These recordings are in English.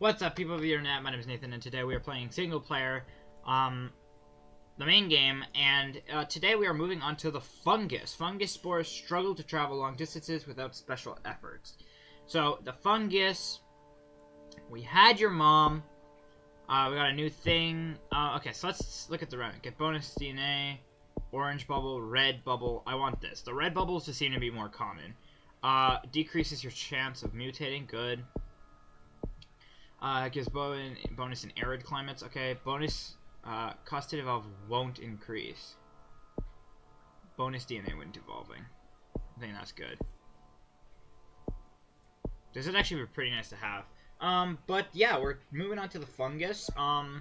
What's up, people of the internet? My name is Nathan, and today we are playing single player, the main game, and today we are moving on to the Fungus. Fungus spores struggle to travel long distances without special efforts. So, the Fungus, we had your mom, we got a new thing. Okay, so let's look at the run. Get bonus DNA, orange bubble, red bubble. I want this. The red bubbles just seem to be more common. Decreases your chance of mutating. Good. Gives bonus in arid climates. Okay, bonus cost to evolve won't increase. Bonus DNA when evolving. I think that's good. This would actually be pretty nice to have. But yeah, we're moving on to the Fungus. I'm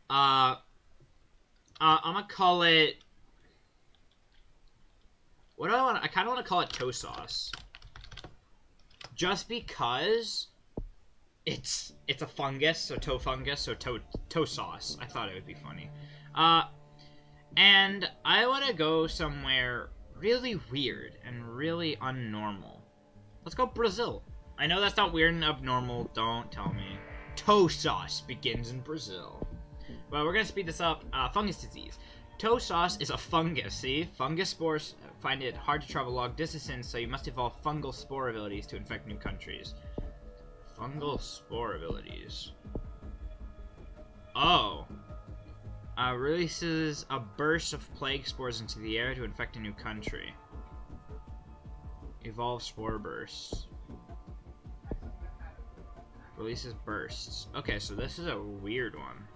gonna call it. What do I want? I kind of want to call it toe sauce. Just because it's a fungus, so toe fungus, so toe sauce. I thought it would be funny. And I want to go somewhere really weird and really unnormal. Let's go Brazil. I know that's not weird and abnormal. Don't tell me. Toe sauce begins in Brazil. Well, we're gonna speed this up. Fungus disease. Toe sauce is a fungus. See, fungus spores find it hard to travel long distances, so you must evolve fungal spore abilities to infect new countries. Fungal spore abilities. Oh. Releases a burst of plague spores into the air to infect a new country. Evolve spore bursts. Releases bursts. Okay, so this is a weird one.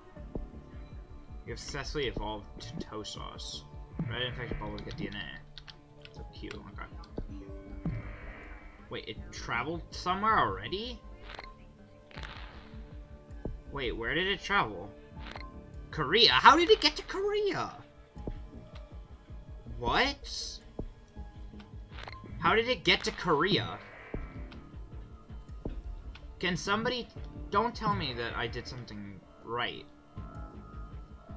You have successfully evolved to toe sauce. Red infected bubble to get DNA. So cute. Okay. Wait, it traveled somewhere already? Wait, where did it travel? Korea? How did it get to Korea? What? How did it get to Korea? Can somebody... Don't tell me that I did something right.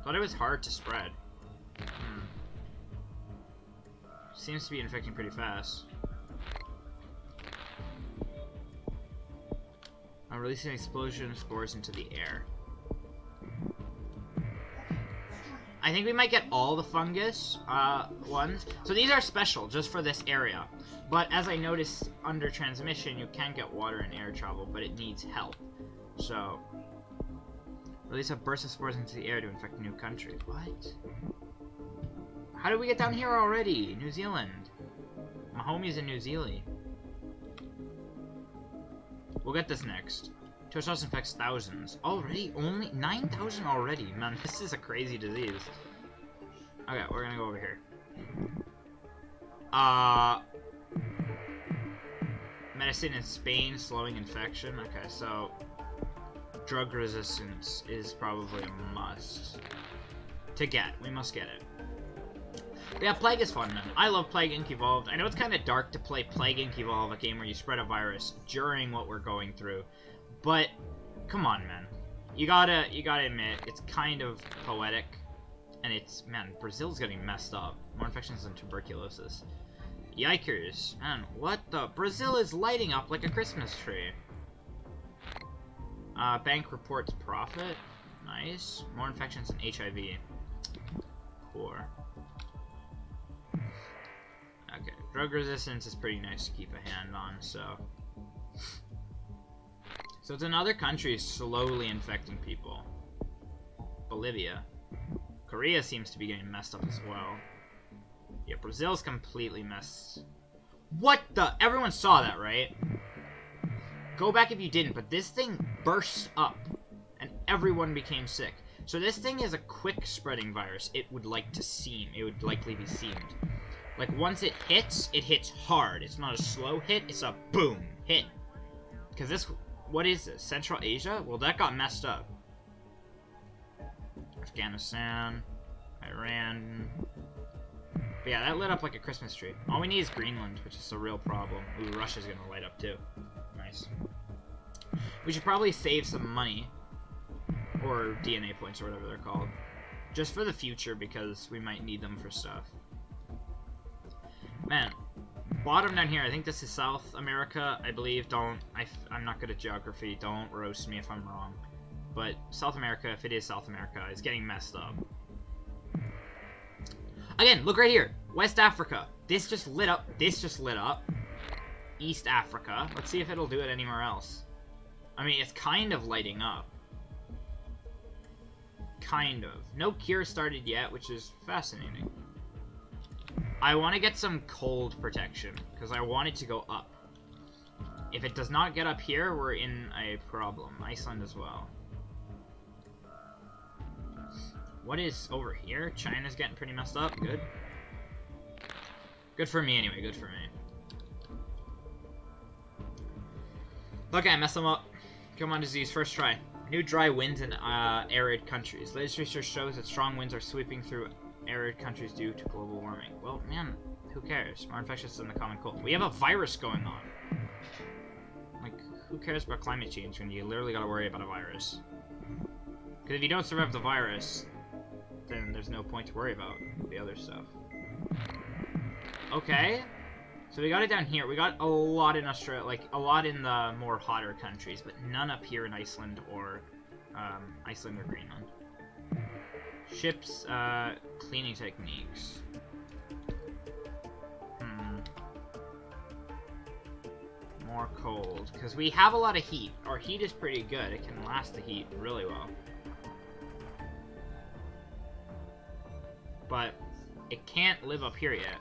Thought it was hard to spread. Seems to be infecting pretty fast. I'm releasing an explosion of spores into the air. I think we might get all the fungus ones. So these are special just for this area. But as I noticed under transmission, you can get water and air travel, but it needs help. So, release a burst of spores into the air to infect a new country. What? How did we get down here already? New Zealand. My homie's in New Zealand. We'll get this next. Toe sauce infects thousands. Already? Only 9,000 already? Man, this is a crazy disease. Okay, we're gonna go over here. Medicine in Spain, slowing infection. Okay, so drug resistance is probably a must. To get. We must get it. But yeah, Plague is fun, man. I love Plague Inc. Evolved. I know it's kind of dark to play Plague Inc. Evolve, a game where you spread a virus during what we're going through. But, come on, man. You gotta admit, it's kind of poetic. And it's, man, Brazil's getting messed up. More infections than tuberculosis. Yikers. Man, what the? Brazil is lighting up like a Christmas tree. Bank reports profit. Nice. More infections than HIV. Poor. Okay, drug resistance is pretty nice to keep a hand on, so... So it's another country slowly infecting people. Bolivia. Korea seems to be getting messed up as well. Yeah, Brazil's completely messed... What the? Everyone saw that, right? Go back if you didn't, but this thing burst up, and everyone became sick. So this thing is a quick spreading virus, it would like to seem. It would likely be seemed. Like, once it hits hard. It's not a slow hit, it's a boom hit. Because this, what is this? Central Asia? Well, that got messed up. Afghanistan, Iran. But yeah, that lit up like a Christmas tree. All we need is Greenland, which is a real problem. Ooh, Russia's gonna light up too. Nice. We should probably save some money. Or DNA points, or whatever they're called. Just for the future, because we might need them for stuff. Man, bottom down here, I think this is South America, I believe. I'm not good at geography. Don't roast me if I'm wrong. But South America, if it is South America, is getting messed up. Again, look right here. West Africa. This just lit up. This just lit up. East Africa. Let's see if it'll do it anywhere else. I mean, it's kind of lighting up. Kind of. No cure started yet, which is fascinating. I want to get some cold protection, because I want it to go up. If it does not get up here, we're in a problem. Iceland as well. What is over here? China's getting pretty messed up. Good. Good for me, anyway. Good for me. Okay, mess them up. Come on, disease. First try. New dry winds in arid countries. Latest research shows that strong winds are sweeping through arid countries due to global warming. Well, man, who cares? More infectious than the common cold. We have a virus going on. Like, who cares about climate change when you literally gotta worry about a virus? Because if you don't survive the virus, then there's no point to worry about the other stuff. Okay. So we got it down here. We got a lot in Australia, like a lot in the more hotter countries, but none up here in Iceland or Greenland. Ships, cleaning techniques. More cold, because we have a lot of heat. Our heat is pretty good. It can last the heat really well. But it can't live up here yet.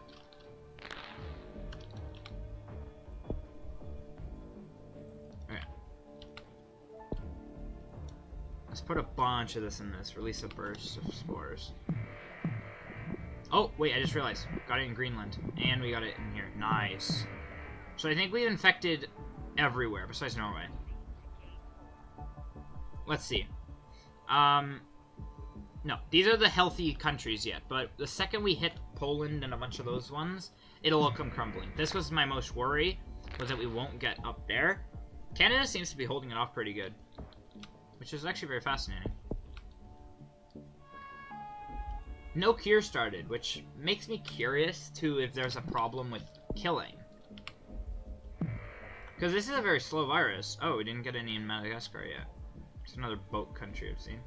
Okay. Let's put a bunch of this in this. Release a burst of spores. Oh, wait, I just realized. Got it in Greenland. And we got it in here. Nice. So I think we've infected everywhere besides Norway. Let's see. No, these are the healthy countries yet, but the second we hit Poland and a bunch of those ones, it'll all come crumbling. This was my most worry, was that we won't get up there. Canada seems to be holding it off pretty good, which is actually very fascinating. No cure started, which makes me curious, too, if there's a problem with killing. Because this is a very slow virus. Oh, we didn't get any in Madagascar yet. It's another boat country I've seen.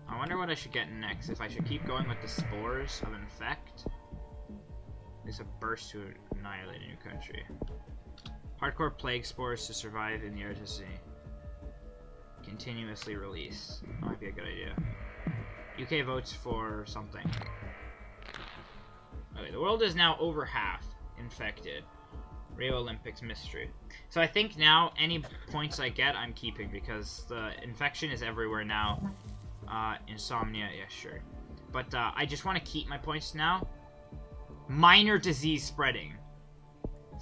I wonder what I should get next. If I should keep going with the spores of infect. There's a burst to annihilate a new country. Hardcore plague spores to survive in the air to sea. Continuously release. That might be a good idea. UK votes for something. Okay, the world is now over half infected. Rio Olympics mystery. So I think now any points I get, I'm keeping because the infection is everywhere now. Insomnia, yeah, sure. But I just want to keep my points now. Minor disease spreading.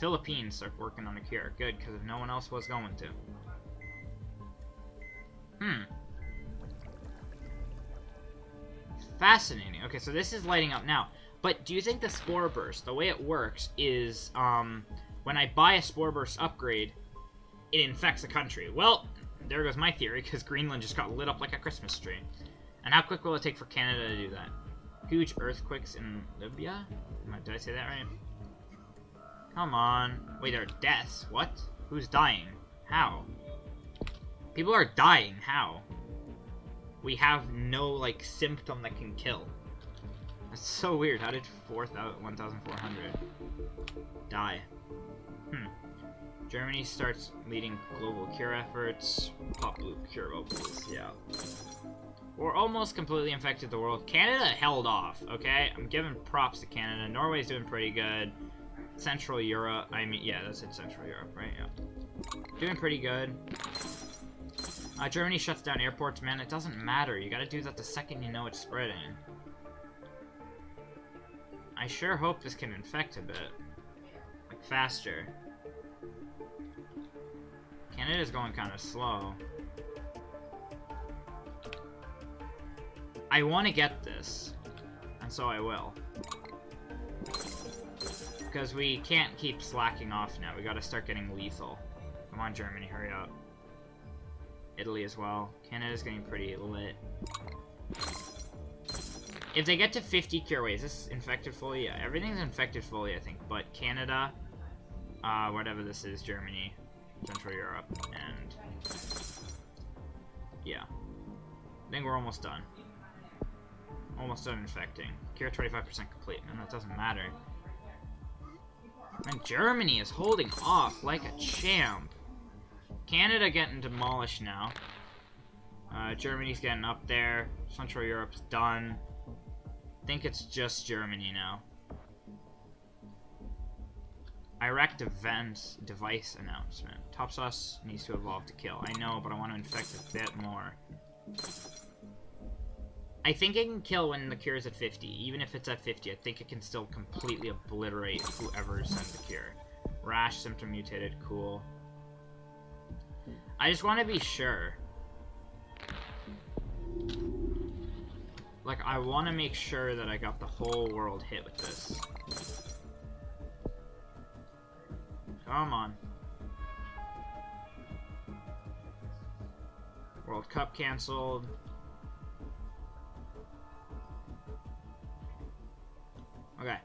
Philippines start working on a cure. Good, because if no one else was going to. Fascinating. Okay, so this is lighting up now. But do you think the Spore Burst, the way it works is, when I buy a Spore Burst upgrade, it infects a country? Well, there goes my theory, because Greenland just got lit up like a Christmas tree. And how quick will it take for Canada to do that? Huge earthquakes in Libya? Did I say that right? Come on. Wait, there are deaths. What? Who's dying? How? People are dying. How? We have no, like, symptom that can kill. That's so weird. How did 1,400 die? Germany starts leading global cure efforts. Pop loop cure please. Yeah. We're almost completely infected the world. Canada held off, okay? I'm giving props to Canada. Norway's doing pretty good. Central Europe. I mean, yeah, that's in Central Europe, right? Yeah. Doing pretty good. Germany shuts down airports. Man, it doesn't matter. You gotta do that the second you know it's spreading. I sure hope this can infect a bit. Like, faster. Canada's going kind of slow. I want to get this, and so I will. Because we can't keep slacking off now. We gotta start getting lethal. Come on, Germany, hurry up. Italy as well. Canada's getting pretty lit. If they get to 50 cure, wait, is this infected fully? Yeah, everything's infected fully, I think. But Canada, whatever this is, Germany, Central Europe, and yeah. I think we're almost done. Almost done infecting. Cure 25% complete, and that doesn't matter. And Germany is holding off like a champ. Canada getting demolished now. Germany's getting up there. Central Europe's done. I think it's just Germany now. Iraq device announcement. Top sauce needs to evolve to kill. I know, but I want to infect a bit more. I think it can kill when the cure is at 50. Even if it's at 50, I think it can still completely obliterate whoever sent the cure. Rash, symptom mutated, cool. I just want to be sure. Like, I want to make sure that I got the whole world hit with this. Come on. World Cup canceled. Okay.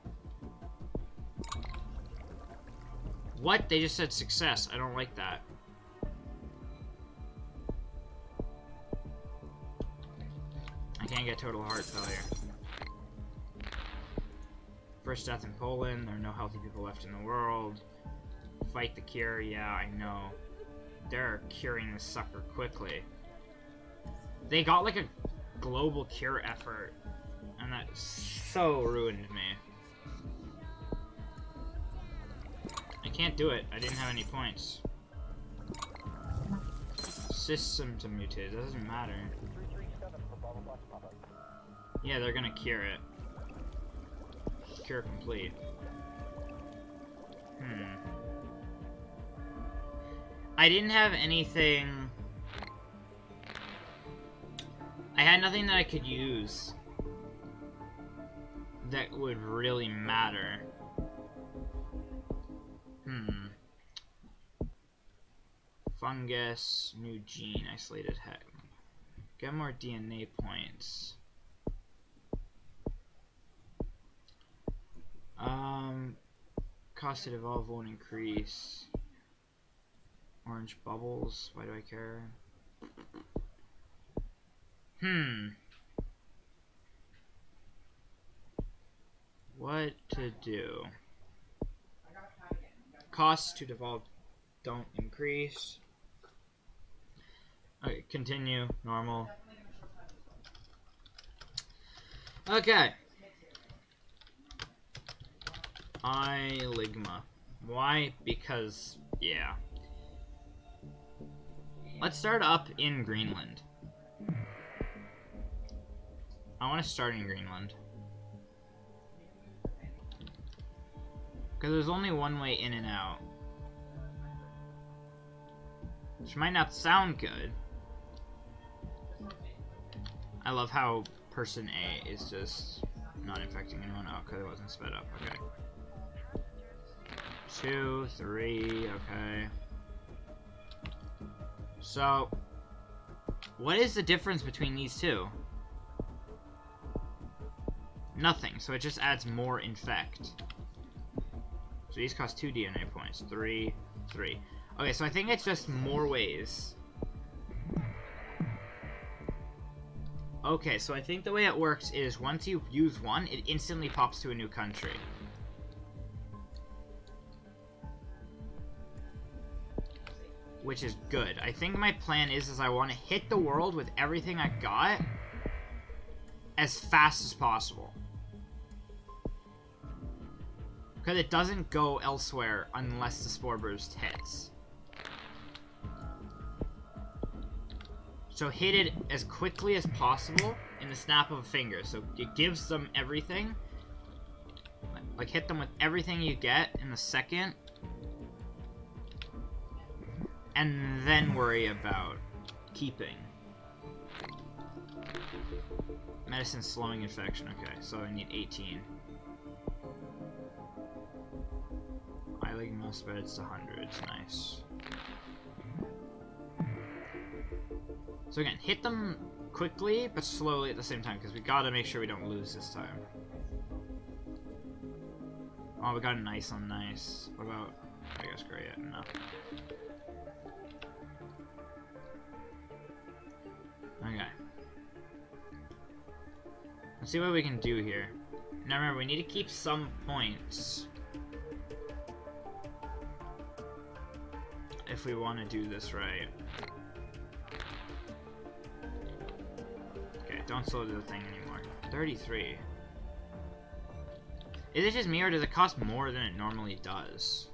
What? They just said success. I don't like that. I can't get total heart failure. First death in Poland. There are no healthy people left in the world. Fight the cure. Yeah, I know. They're curing this sucker quickly. They got like a global cure effort. And that so ruined me. I can't do it. I didn't have any points. System to mutate. It doesn't matter. Yeah, they're gonna cure it. Cure complete. I didn't have anything... I had nothing that I could use that would really matter. Fungus, new gene, isolated head. Get more DNA points. Cost to evolve won't increase. Orange bubbles, why do I care? What to do? Costs to devolve don't increase. Okay, continue, normal. Okay. Ligma. Why? Because, yeah. Let's start up in Greenland. I want to start in Greenland. Because there's only one way in and out. Which might not sound good. I love how person A is just not infecting anyone. Oh, because it wasn't sped up. Okay. 2, 3, okay. So, what is the difference between these two? Nothing, so it just adds more infect. So these cost 2 DNA points. 3, 3. Okay, so I think it's just more ways. Okay, so I think the way it works is once you use one, it instantly pops to a new country. Which is good. I think my plan is I want to hit the world with everything I got as fast as possible. Because it doesn't go elsewhere unless the Spore Burst hits. So hit it as quickly as possible in the snap of a finger. So it gives them everything. Like hit them with everything you get in the second. And then worry about keeping. Medicine slowing infection. Okay, so I need 18. Ligma spreads to hundreds. Nice. So again, hit them quickly, but slowly at the same time, because we gotta make sure we don't lose this time. Oh, we got an ice on nice. What about, I guess, great, no. Okay. Let's see what we can do here. Now remember, we need to keep some points if we want to do this right. Okay, don't slow the thing anymore. 33. Is it just me, or does it cost more than it normally does?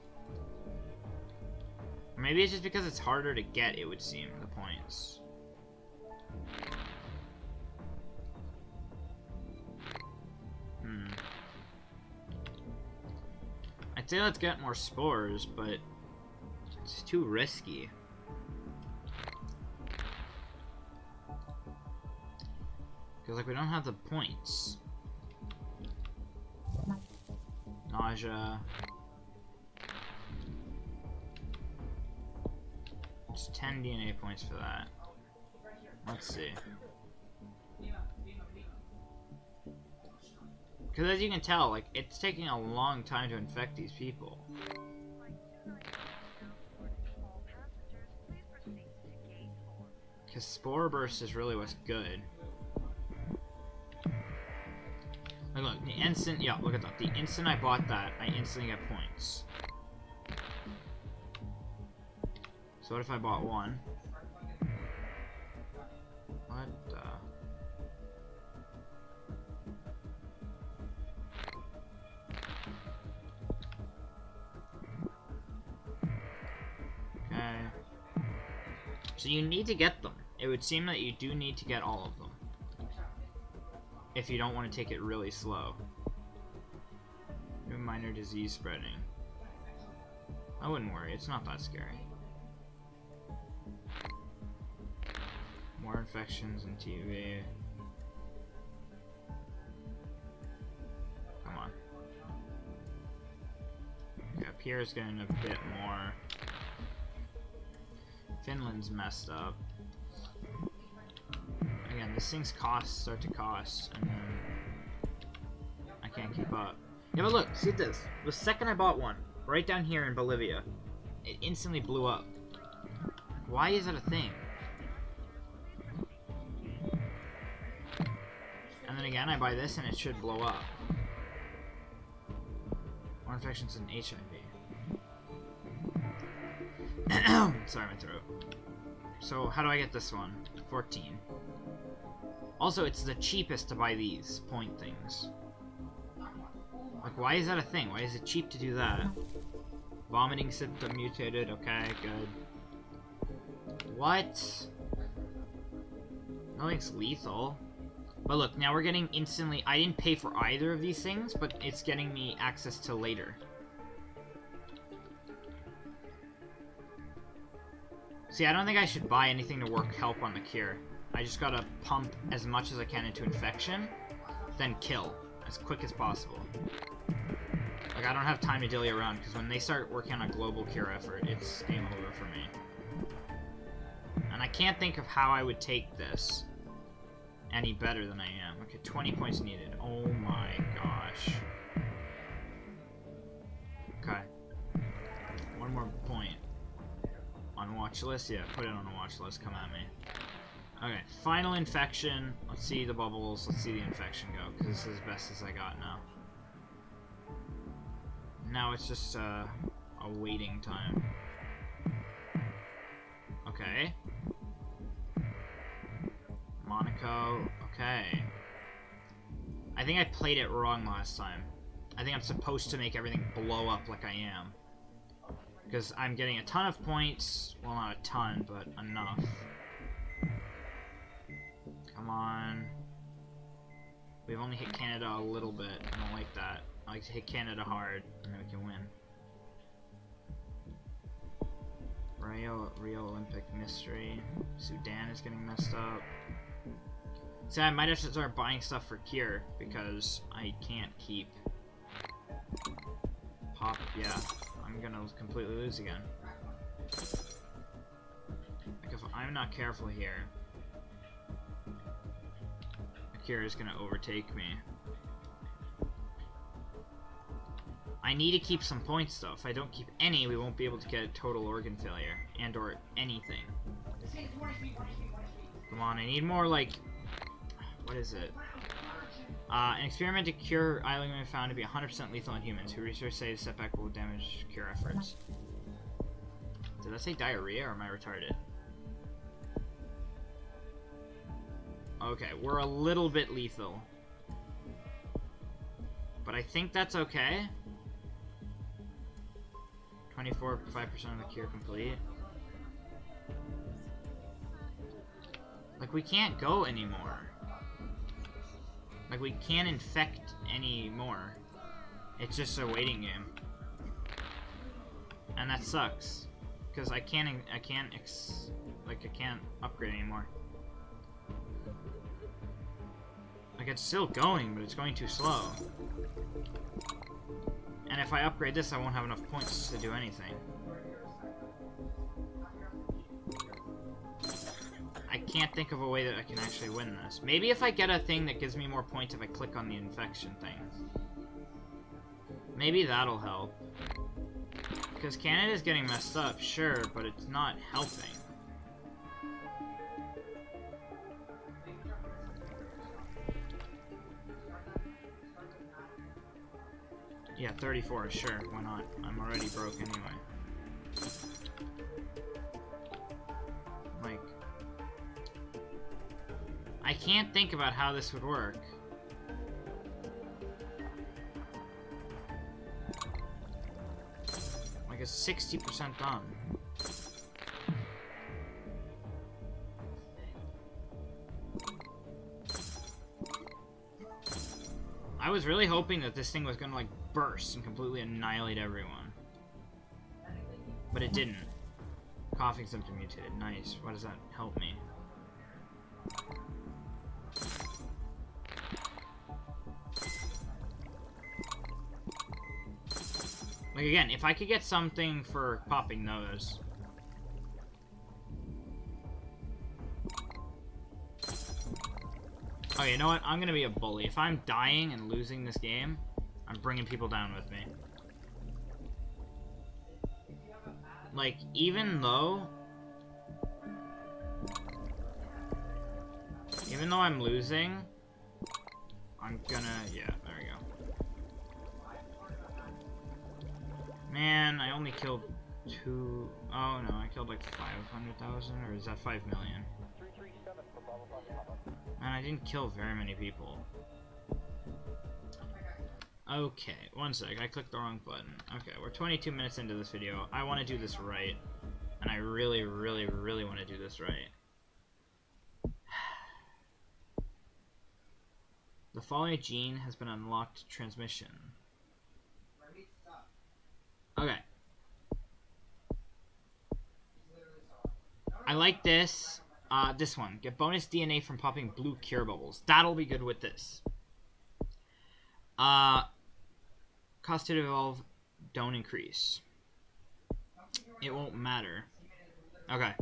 Or maybe it's just because it's harder to get, it would seem, the points. I'd say let's get more spores, but it's too risky. Because, like, we don't have the points. Nausea. It's 10 DNA points for that. Let's see. Because as you can tell, like, it's taking a long time to infect these people. Because Spore Burst is really what's good. Like, look, the instant, yeah, look at that. The instant I bought that, I instantly get points. So what if I bought one? What the... Okay. So you need to get them. It would seem that you do need to get all of them. If you don't want to take it really slow. New minor disease spreading. I wouldn't worry, it's not that scary. More infections in TV. Come on. Okay, up here is getting a bit more. Finland's messed up. Again, these things start to cost, and then I can't keep up. Yeah, but look, see this. The second I bought one, right down here in Bolivia, it instantly blew up. Why is that a thing? And then again, I buy this and it should blow up. More infections in HIV. Sorry, my throat. So, how do I get this one? 14. Also, it's the cheapest to buy these point things. Like, why is that a thing? Why is it cheap to do that? Vomiting symptom mutated. Okay, good. What? Nothing's lethal. But look, now we're getting instantly... I didn't pay for either of these things, but it's getting me access to later. See, I don't think I should buy anything to help on the cure. I just gotta pump as much as I can into infection, then kill as quick as possible. Like, I don't have time to dilly around, because when they start working on a global cure effort, it's game over for me. And I can't think of how I would take this any better than I am. Okay, 20 points needed. Oh my gosh. Okay. One more point. On watch list? Yeah, put it on a watch list. Come at me. Okay, final infection. Let's see the bubbles. Let's see the infection go, because this is as best as I got now. Now it's just a waiting time. Okay. Monaco. Okay. I think I played it wrong last time. I think I'm supposed to make everything blow up like I am. Because I'm getting a ton of points. Well, not a ton, but enough. Come on. We've only hit Canada a little bit. I don't like that. I like to hit Canada hard, and then we can win. Rio Olympic Mystery. Sudan is getting messed up. See, I might have to start buying stuff for cure, because I can't keep... Pop, yeah. I'm gonna completely lose again. Like, if I'm not careful here... cure is gonna overtake me. I need to keep some points though. If I don't keep any, we won't be able to get total organ failure and or anything. Come on, I need more like, what is it? An experimental cure island was found to be 100% lethal in humans, who researchers say the setback will damage cure efforts. Did that say diarrhea or am I retarded? Okay, we're a little bit lethal. But I think that's okay. 5% of the cure complete. Like, we can't go anymore. Like, we can't infect anymore. It's just a waiting game. And that sucks. Because I can't upgrade anymore. Like, it's still going, but it's going too slow. And if I upgrade this, I won't have enough points to do anything. I can't think of a way that I can actually win this. Maybe if I get a thing that gives me more points if I click on the infection things. Maybe that'll help. Because Canada's getting messed up, sure, but it's not helping. Yeah, 34, sure, why not? I'm already broke anyway. Like, I can't think about how this would work. Like, it's 60% done. I was really hoping that this thing was gonna, like, burst and completely annihilate everyone. But it didn't. Coughing symptom mutated. Nice. Why does that help me? Like, again, if I could get something for popping those. Oh, you know what? I'm gonna be a bully. If I'm dying and losing this game, I'm bringing people down with me. Like, even though I'm losing, I'm gonna, yeah, there we go. Man, I only killed 2, oh no, I killed like 500,000, or is that 5 million? Man, I didn't kill very many people. Okay, one sec, I clicked the wrong button. Okay, we're 22 minutes into this video. I want to do this right. And I really, really, really want to do this right. The following gene has been unlocked transmission. Okay. I like this. This one. Get bonus DNA from popping blue cure bubbles. That'll be good with this. Cost to evolve, don't increase. It won't matter. Okay.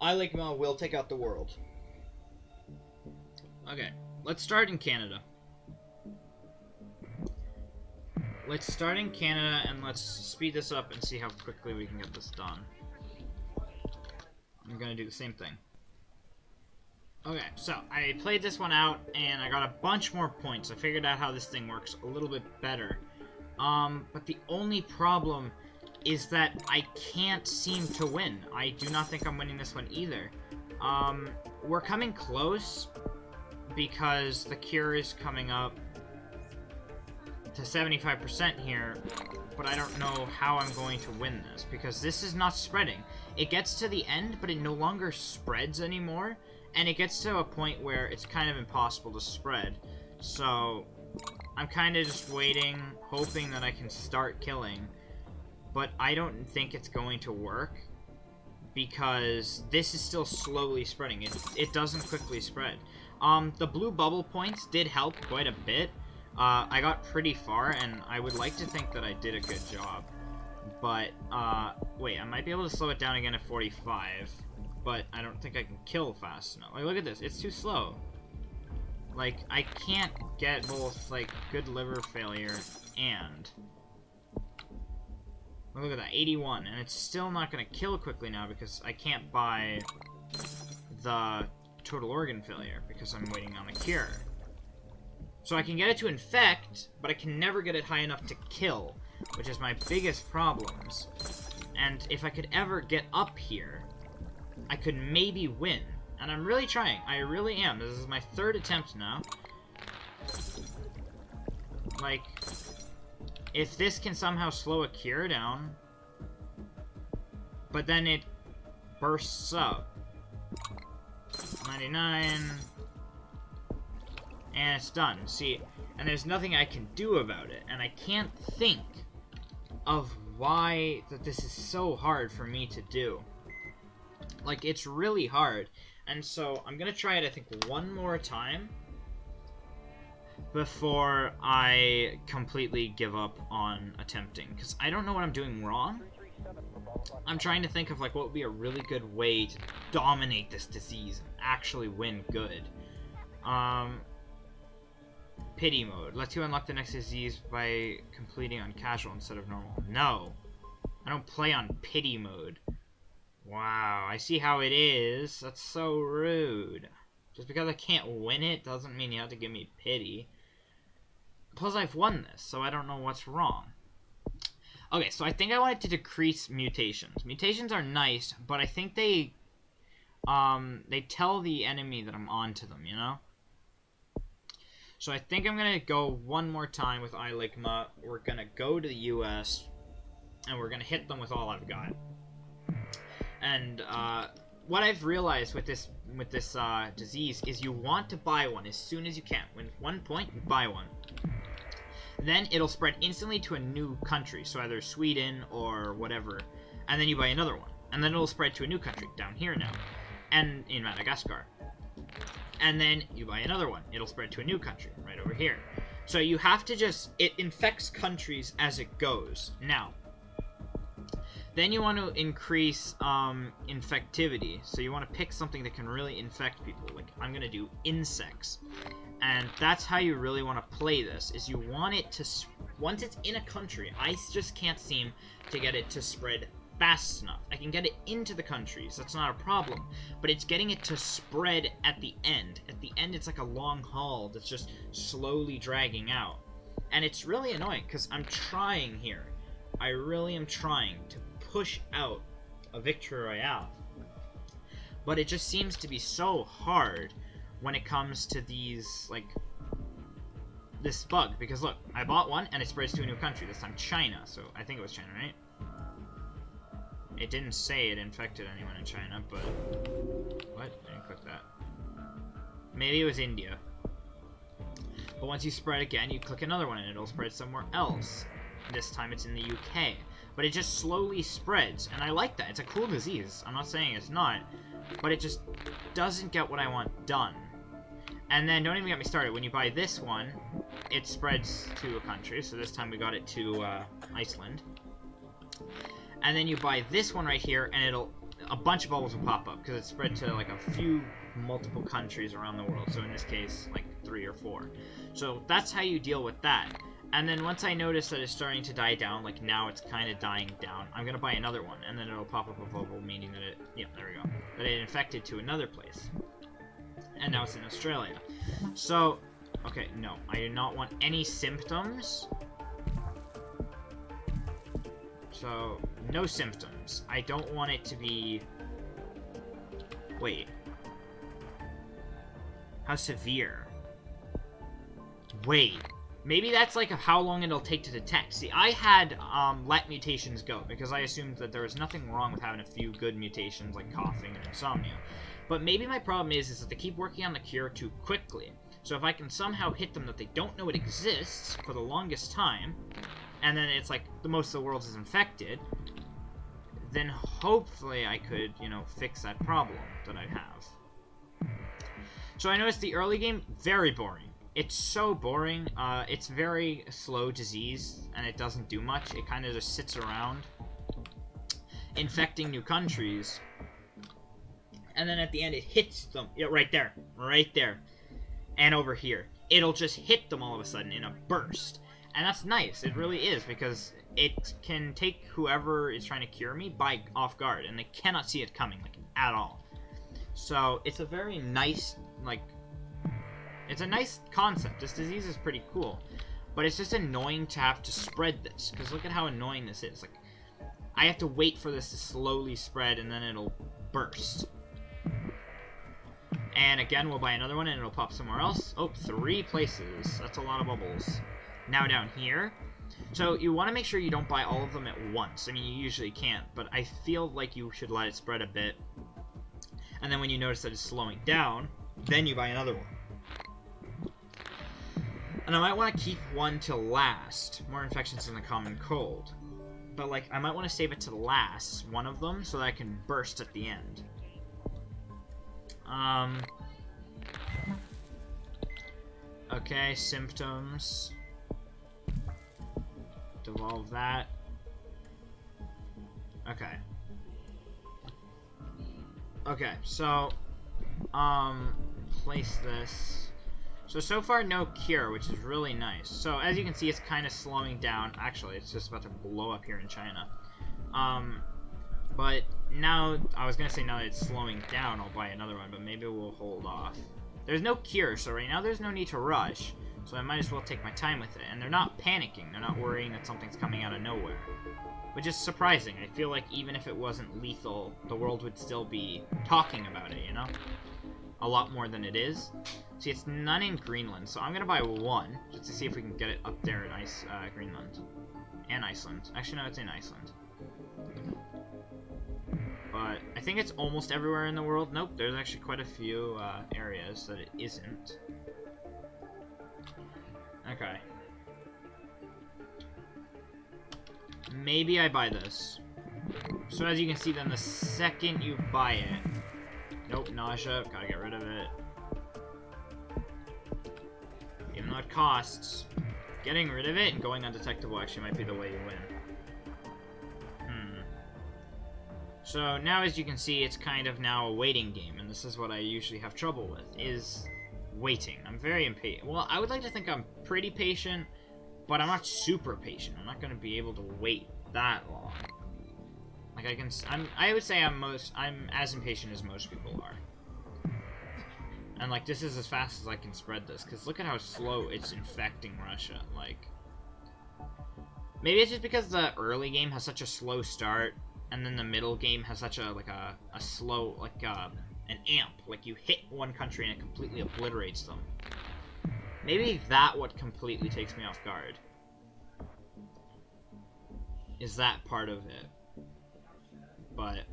I like Mel will take out the world. Okay, let's start in Canada. Let's start in Canada and let's speed this up and see how quickly we can get this done. I'm gonna do the same thing. Okay, so I played this one out and I got a bunch more points. I figured out how this thing works a little bit better. But the only problem is that I can't seem to win. I do not think I'm winning this one either. We're coming close because the cure is coming up to 75% here, but I don't know how I'm going to win this because this is not spreading. It gets to the end, but it no longer spreads anymore, and it gets to a point where it's kind of impossible to spread. So I'm kind of just waiting, hoping that I can start killing, but I don't think it's going to work because this is still slowly spreading. It doesn't quickly spread. The blue bubble points did help quite a bit. I got pretty far, and I would like to think that I did a good job. But, wait, I might be able to slow it down again at 45. but I don't think I can kill fast enough. Like, look at this. It's too slow. Like, I can't get both, like, good liver failure and... Look at that, 81. And it's still not going to kill quickly now because I can't buy the total organ failure because I'm waiting on a cure. So I can get it to infect, but I can never get it high enough to kill, which is my biggest problems. And if I could ever get up here, I could maybe win. And I'm really trying. I really am. This is my 3rd attempt now. Like, if this can somehow slow a cure down, but then it bursts up. 99. And it's done. See, and there's nothing I can do about it. And I can't think of why that this is so hard for me to do. Like, it's really hard. And so, I'm gonna try it, I think, one more time before I completely give up on attempting. Because I don't know what I'm doing wrong. I'm trying to think of, like, what would be a really good way to dominate this disease and actually win good. Pity mode. Lets you unlock the next disease by completing on casual instead of normal. No. I don't play on pity mode. Wow, I see how it is. That's so rude. Just because I can't win it doesn't mean you have to give me pity. Plus, I've won this, so I don't know what's wrong. Okay, so I think I wanted to decrease mutations. Mutations are nice, but I think they tell the enemy that I'm onto them, you know? So I think I'm gonna go one more time with iLigma. We're gonna go to the US, and we're gonna hit them with all I've got. And what I've realized with this disease is you want to buy one as soon as you can. When 1 point, you buy one. Then it'll spread instantly to a new country, so either Sweden or whatever, and then you buy another one. And then it'll spread to a new country, down here now, and in Madagascar. And then you buy another one. It'll spread to a new country, right over here. So you have to just... It infects countries as it goes. Now, then you want to increase infectivity. So you want to pick something that can really infect people. Like, I'm going to do insects. And that's how you really want to play this, is you want it to... Once it's in a country, I just can't seem to get it to spread fast enough. I can get it into the countries, that's not a problem. But it's getting it to spread at the end. At the end, it's like a long haul that's just slowly dragging out. And it's really annoying, because I'm trying here. I really am trying to push out a victory royale. But it just seems to be so hard when it comes to these, like, this bug. Because look, I bought one and it spreads to a new country. This time China, so I think it was China, right? It didn't say it infected anyone in China, but... What? I didn't click that. Maybe it was India. But once you spread again, you click another one and it'll spread somewhere else. This time it's in the UK. But it just slowly spreads, and I like that. It's a cool disease. I'm not saying it's not, but it just doesn't get what I want done. And then, don't even get me started, when you buy this one, it spreads to a country. So this time we got it to Iceland. And then you buy this one right here, and a bunch of bubbles will pop up, because it's spread to, like, a few multiple countries around the world. So in this case, like, 3 or 4. So that's how you deal with that. And then once I notice that it's starting to die down, like now it's kind of dying down, I'm going to buy another one, and then it'll pop up a bubble, meaning that it, yeah, there we go, that it infected to another place. And now it's in Australia. So, okay, no, I do not want any symptoms. So, no symptoms. I don't want it to be... Wait. How severe? Wait. Maybe that's like how long it'll take to detect. See, I had let mutations go because I assumed that there was nothing wrong with having a few good mutations like coughing and insomnia. But maybe my problem is that they keep working on the cure too quickly. So if I can somehow hit them that they don't know it exists for the longest time, and then it's like the most of the world is infected, then hopefully I could, you know, fix that problem that I have. So I noticed the early game, very boring. It's so boring. It's very slow disease, and it doesn't do much. It kind of just sits around, infecting new countries. And then at the end, it hits them. Yeah, right there. Right there. And over here. It'll just hit them all of a sudden in a burst. And that's nice. It really is, because it can take whoever is trying to cure me by off guard. And they cannot see it coming, like, at all. So, it's a very nice, like... It's a nice concept. This disease is pretty cool. But it's just annoying to have to spread this. Because look at how annoying this is. Like, I have to wait for this to slowly spread, and then it'll burst. And again, we'll buy another one, and it'll pop somewhere else. Oh, 3 places. That's a lot of bubbles. Now down here. So you want to make sure you don't buy all of them at once. I mean, you usually can't, but I feel like you should let it spread a bit. And then when you notice that it's slowing down, then you buy another one. And I might want to keep one to last. More infections than the common cold. But, like, I might want to save it to last, one of them, so that I can burst at the end. Okay, symptoms. Devolve that. Okay. Okay, so, place this. So far, no cure, which is really nice. So, as you can see, it's kind of slowing down. Actually, it's just about to blow up here in China. But now, I was going to say now that it's slowing down, I'll buy another one, but maybe we'll hold off. There's no cure, so right now there's no need to rush. So I might as well take my time with it. And they're not panicking. They're not worrying that something's coming out of nowhere. Which is surprising. I feel like even if it wasn't lethal, the world would still be talking about it, you know? A lot more than it is. See, it's none in Greenland, so I'm going to buy one, just to see if we can get it up there in Greenland. And Iceland. Actually, no, it's in Iceland. But I think it's almost everywhere in the world. Nope, there's actually quite a few areas that it isn't. Okay. Maybe I buy this. So as you can see, then the second you buy it... Nope, nausea. Gotta get rid of it. Even though it costs, getting rid of it and going undetectable actually might be the way you win. So now, as you can see, it's kind of now a waiting game, and this is what I usually have trouble with, is waiting. I'm very impatient. Well, I would like to think I'm pretty patient, but I'm not super patient. I'm not going to be able to wait that long. Like, I would say I'm as impatient as most people are. And, like, this is as fast as I can spread this, because look at how slow it's infecting Russia. Like, maybe it's just because the early game has such a slow start, and then the middle game has such a slow, like, an amp. Like, you hit one country and it completely obliterates them. Maybe that what completely takes me off guard. Is that part of it. But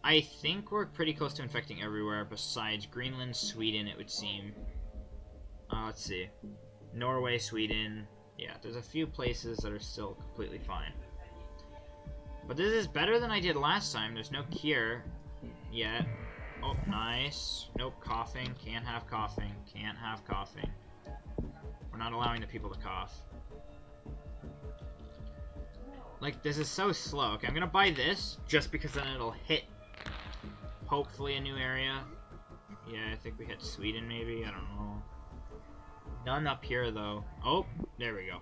I think we're pretty close to infecting everywhere besides Greenland, Sweden, it would seem. Let's see. Norway, Sweden. Yeah, there's a few places that are still completely fine. But this is better than I did last time. There's no cure yet. Oh, nice. Nope, coughing. Can't have coughing. Can't have coughing. We're not allowing the people to cough. Like, this is so slow. Okay, I'm gonna buy this, just because then it'll hit, hopefully, a new area. Yeah, I think we hit Sweden, maybe? I don't know. None up here, though. Oh, there we go.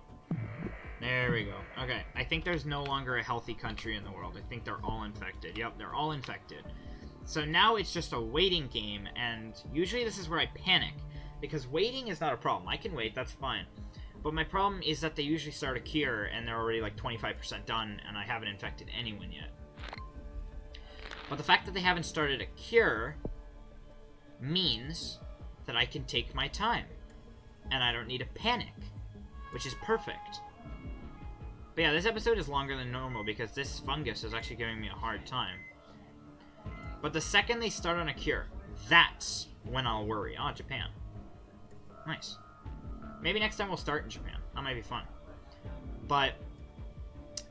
There we go. Okay, I think there's no longer a healthy country in the world. I think they're all infected. Yep, they're all infected. So now it's just a waiting game, and usually this is where I panic, because waiting is not a problem. I can wait, that's fine. But my problem is that they usually start a cure, and they're already like 25% done, and I haven't infected anyone yet. But the fact that they haven't started a cure means that I can take my time, and I don't need to panic, which is perfect. But yeah, this episode is longer than normal because this fungus is actually giving me a hard time. But the second they start on a cure, that's when I'll worry. Oh, Japan. Nice. Maybe next time we'll start in Japan. That might be fun. But,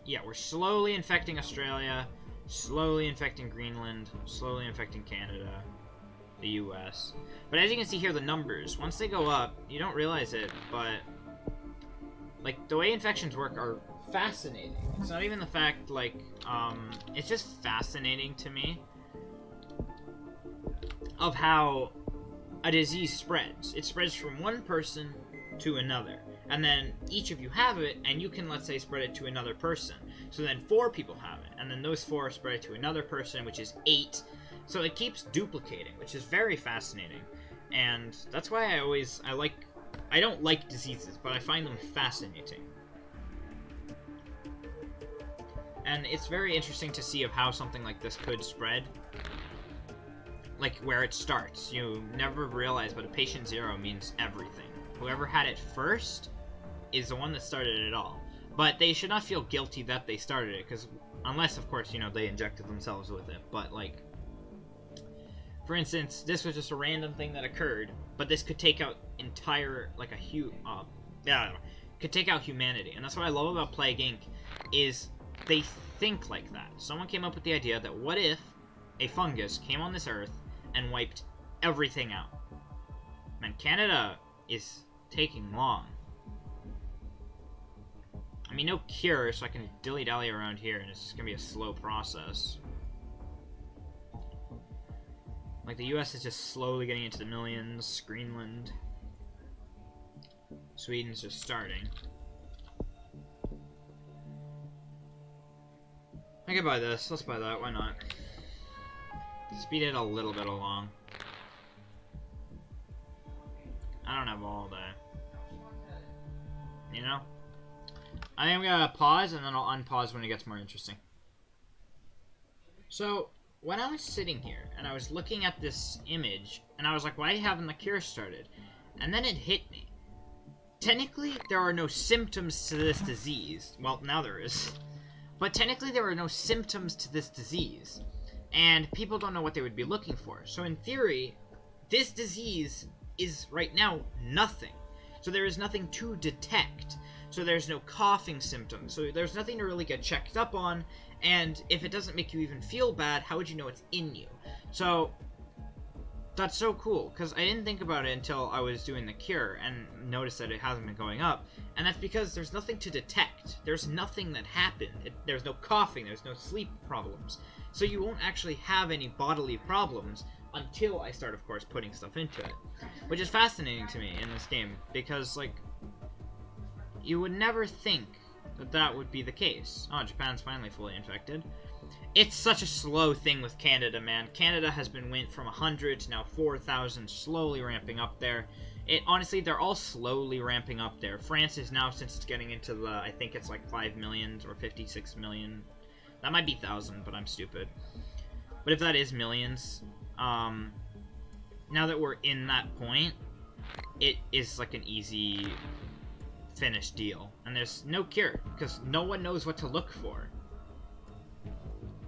yeah, we're slowly infecting Australia, slowly infecting Greenland, slowly infecting Canada, the US. But as you can see here, the numbers, once they go up, you don't realize it, but, like, the way infections work are fascinating. It's not even the fact, like, it's just fascinating to me of how a disease spreads. It spreads from one person to another. And then each of you have it, and you can, let's say, spread it to another person. So then 4 people have it, and then those 4 spread it to another person, which is 8. So it keeps duplicating, which is very fascinating. And that's why I don't like diseases, but I find them fascinating. And it's very interesting to see of how something like this could spread. Like, where it starts. You never realize, but a patient 0 means everything. Whoever had it first is the one that started it all. But they should not feel guilty that they started it, because unless, of course, you know, they injected themselves with it. But, like, for instance, this was just a random thing that occurred, but this could take out entire, like, could take out humanity. And that's what I love about Plague Inc. is they think like that. Someone came up with the idea that what if a fungus came on this earth and wiped everything out? Man, Canada is taking long. I mean, no cure, so I can dilly-dally around here, and it's just gonna be a slow process. Like, the US is just slowly getting into the millions. Greenland. Sweden's just starting. I could buy this. Let's buy that. Why not? Speed it a little bit along. I don't have all day. You know? I think I'm gonna pause, and then I'll unpause when it gets more interesting. So, when I was sitting here, and I was looking at this image, and I was like, why haven't the cure started? And then it hit me. Technically, there are no symptoms to this disease. Well, now there is. But technically, there are no symptoms to this disease. And people don't know what they would be looking for. So in theory, this disease is, right now, nothing. So there is nothing to detect. So there's no coughing symptoms. So there's nothing to really get checked up on. And if it doesn't make you even feel bad, how would you know it's in you? So that's so cool, because I didn't think about it until I was doing the cure and noticed that it hasn't been going up. And that's because there's nothing to detect. There's nothing that happened. There's no coughing. There's no sleep problems. So you won't actually have any bodily problems until I start, of course, putting stuff into it. Which is fascinating to me in this game, because, like, you would never think that that would be the case. Oh, Japan's finally fully infected. It's such a slow thing with Canada, man. Canada has went from 100 to now 4,000, slowly ramping up there. Honestly, they're all slowly ramping up there. France is now, since it's getting into the, I think it's like 5 million or 56 million. That might be 1,000, but I'm stupid. But if that is millions, now that we're in that point, it is like an easy finished deal. And there's no cure, because no one knows what to look for.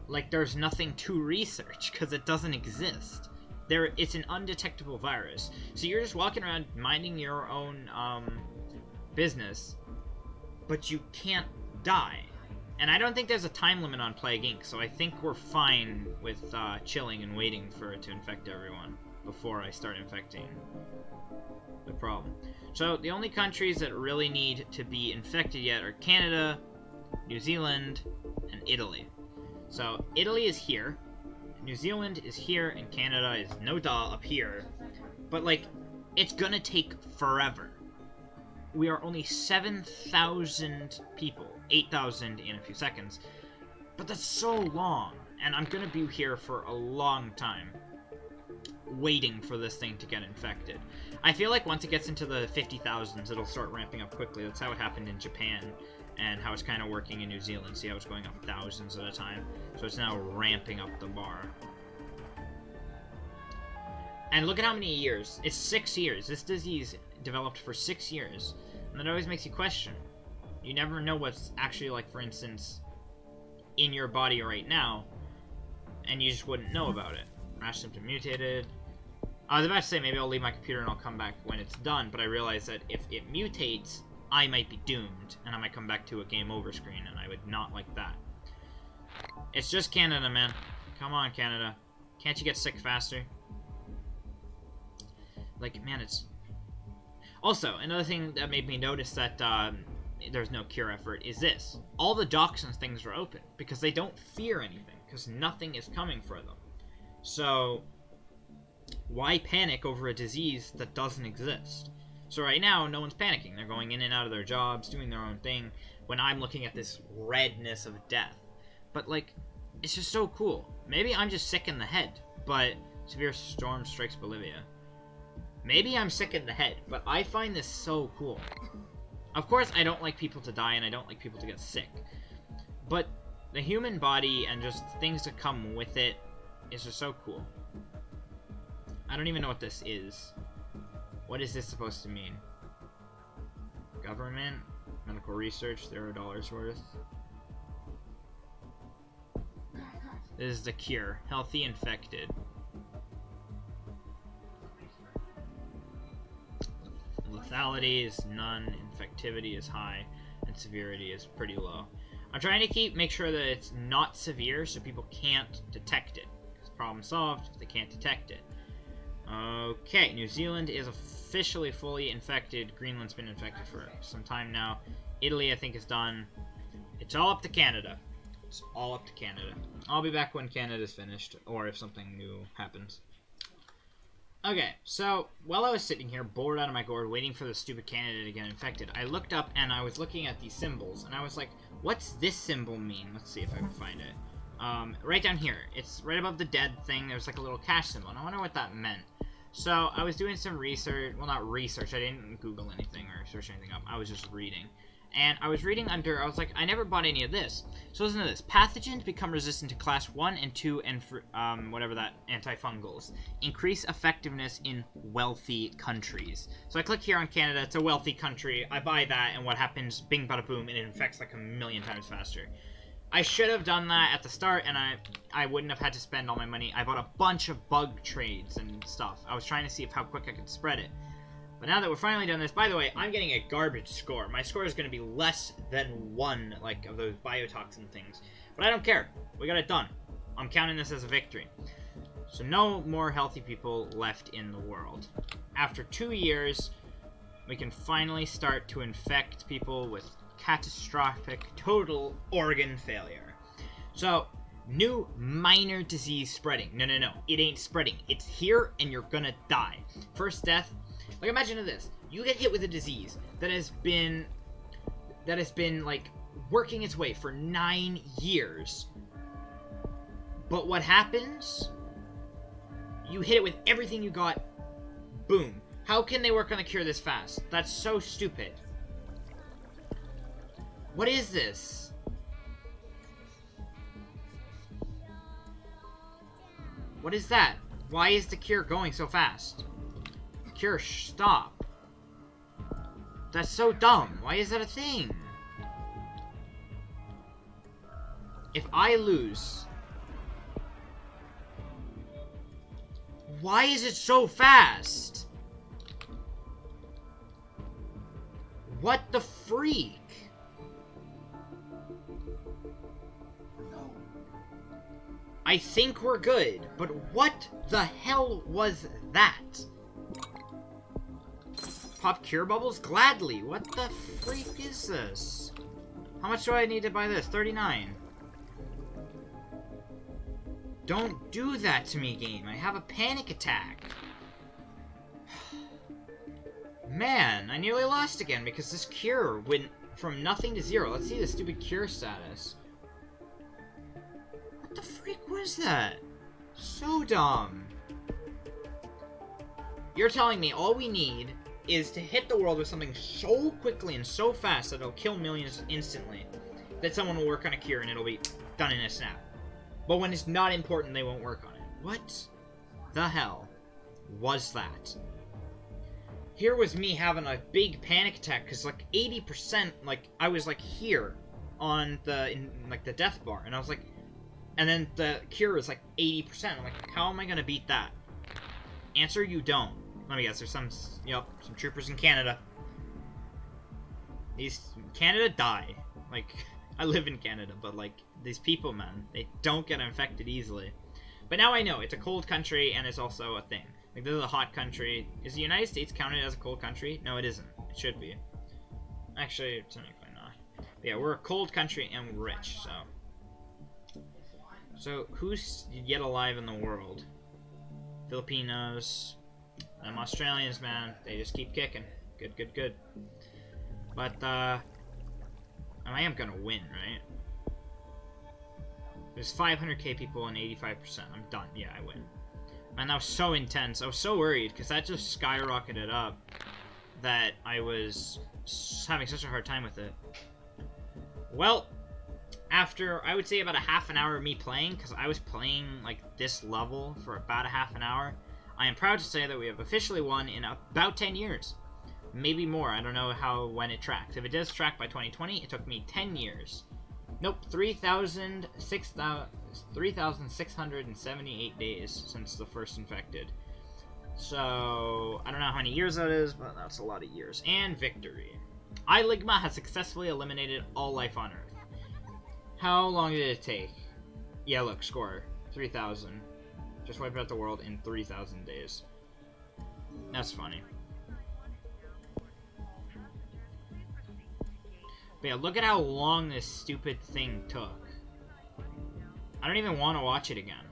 Like, there's nothing to research, because it doesn't exist. It's an undetectable virus. So you're just walking around minding your own business, but you can't die. And I don't think there's a time limit on Plague Inc., so I think we're fine with chilling and waiting for it to infect everyone before I start infecting the problem. So the only countries that really need to be infected yet are Canada, New Zealand, and Italy. So Italy is here, New Zealand is here, and Canada is no duh up here. But, like, it's gonna take forever. We are only 7,000 people, 8,000 in a few seconds. But that's so long, and I'm gonna be here for a long time, waiting for this thing to get infected. I feel like once it gets into the 50,000s, it'll start ramping up quickly. That's how it happened in Japan, and how it's kind of working in New Zealand. See how it's going up thousands at a time? So it's now ramping up the bar. And look at how many years. It's 6 years. This disease developed for 6 years. And that always makes you question. You never know what's actually, like, for instance, in your body right now, and you just wouldn't know about it. Rash symptom mutated. I was about to say maybe I'll leave my computer and I'll come back when it's done, but I realized that if it mutates, I might be doomed, and I might come back to a game over screen, and I would not like that. It's just Canada, man. Come on, Canada. Can't you get sick faster? Like, man, it's... Also, another thing that made me notice that there's no cure effort is this. All the docks and things are open, because they don't fear anything, because nothing is coming for them. So, Why panic over a disease that doesn't exist? So right now, no one's panicking. They're going in and out of their jobs, doing their own thing, when I'm looking at this redness of death. But, like, it's just so cool. Maybe I'm just sick in the head, but severe storm strikes Bolivia. Maybe I'm sick in the head, but I find this so cool. Of course, I don't like people to die, and I don't like people to get sick. But the human body and just things that come with it is just so cool. I don't even know what this is. What is this supposed to mean? Government? Medical research? $0 worth? This is the cure. Healthy, infected. Lethality is none, infectivity is high, and severity is pretty low. I'm trying to make sure that it's not severe so people can't detect it. Because problem solved if they can't detect it. Okay, New Zealand is officially fully infected. Greenland's been infected for some time now. Italy, I think, is done. It's all up to Canada. It's all up to Canada. I'll be back when Canada's finished, or if something new happens. Okay, so while I was sitting here, bored out of my gourd, waiting for the stupid Canada to get infected, I looked up and I was looking at these symbols, and I was like, what's this symbol mean? Let's see if I can find it. Right down here. It's right above the dead thing. There's like a little cash symbol, and I wonder what that meant. So I was doing some research. Well, not research. I didn't Google anything or search anything up. I was just reading. And I was reading under, I was like, I never bought any of this. So listen to this. Pathogens become resistant to class 1 and 2 and whatever that, antifungals. Increase effectiveness in wealthy countries. So I click here on Canada. It's a wealthy country. I buy that, and what happens? Bing, bada, boom, and it infects like 1,000,000 times faster. I should have done that at the start, and I wouldn't have had to spend all my money. I bought a bunch of bug trades and stuff. I was trying to see how quick I could spread it. But now that we're finally done this, by the way, I'm getting a garbage score. My score is going to be less than 1, like, of those biotoxin things. But I don't care. We got it done. I'm counting this as a victory. So no more healthy people left in the world. After 2 years, we can finally start to infect people with catastrophic total organ failure. So, new minor disease spreading. No. It ain't spreading. It's here, and you're gonna die. First death. Like, imagine this. You get hit with a disease that has been, like, working its way for 9 years. But what happens? You hit it with everything you got. Boom. How can they work on a cure this fast? That's so stupid. What is this? What is that? Why is the cure going so fast? Cure, stop. That's so dumb. Why is that a thing? If I lose... Why is it so fast? What the freak? I think we're good, but what the hell was that? Pop cure bubbles? Gladly. What the freak is this? How much do I need to buy this? 39. Don't do that to me, game. I have a panic attack. Man, I nearly lost again because this cure went from nothing to 0. Let's see the stupid cure status. What the freak was that? So dumb. You're telling me all we need is to hit the world with something so quickly and so fast that it'll kill millions instantly, that someone will work on a cure and it'll be done in a snap. But when it's not important, they won't work on it. What the hell was that? Here was me having a big panic attack because like 80%, like I was like here on the the death bar, and I was like, and then the cure is like 80%. I'm like, how am I gonna beat that? Answer: you don't. Let me guess. There's some troopers in Canada. Canada die. Like, I live in Canada, but like these people, man, they don't get infected easily. But now I know it's a cold country, and it's also a thing. Like, this is a hot country. Is the United States counted as a cold country? No, it isn't. It should be. Actually, technically not. But yeah, we're a cold country and rich, so. So, who's yet alive in the world? Filipinos. Them Australians, man. They just keep kicking. Good, good, good. But, I am gonna win, right? There's 500k people and 85%. I'm done. Yeah, I win. Man, that was so intense. I was so worried, because that just skyrocketed up that I was having such a hard time with it. Well, after, I would say, about a half an hour of me playing, because I was playing, like, this level for about a half an hour, I am proud to say that we have officially won in about 10 years. Maybe more. I don't know when it tracks. If it does track by 2020, it took me 10 years. Nope, 3,678 days since the first infected. So, I don't know how many years that is, but that's a lot of years. And victory. Ligma has successfully eliminated all life on Earth. How long did it take? Yeah, look, score. 3,000. Just wiped out the world in 3,000 days. That's funny. But yeah, look at how long this stupid thing took. I don't even want to watch it again.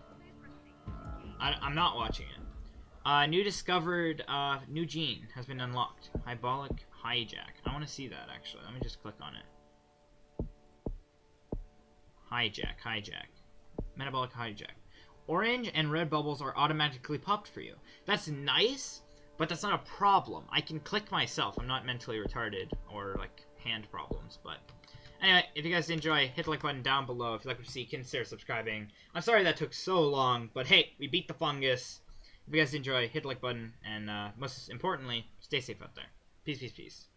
I'm not watching it. New discovered, new gene has been unlocked. Hyperbolic hijack. I want to see that, actually. Let me just click on it. Hijack. Metabolic hijack. Orange and red bubbles are automatically popped for you. That's nice, but that's not a problem. I can click myself. I'm not mentally retarded or, like, hand problems, but anyway, if you guys enjoy, hit the like button down below. If you'd like to see, consider subscribing. I'm sorry that took so long, but hey, we beat the fungus. If you guys enjoy, hit the like button, and most importantly, stay safe out there. Peace, peace, peace.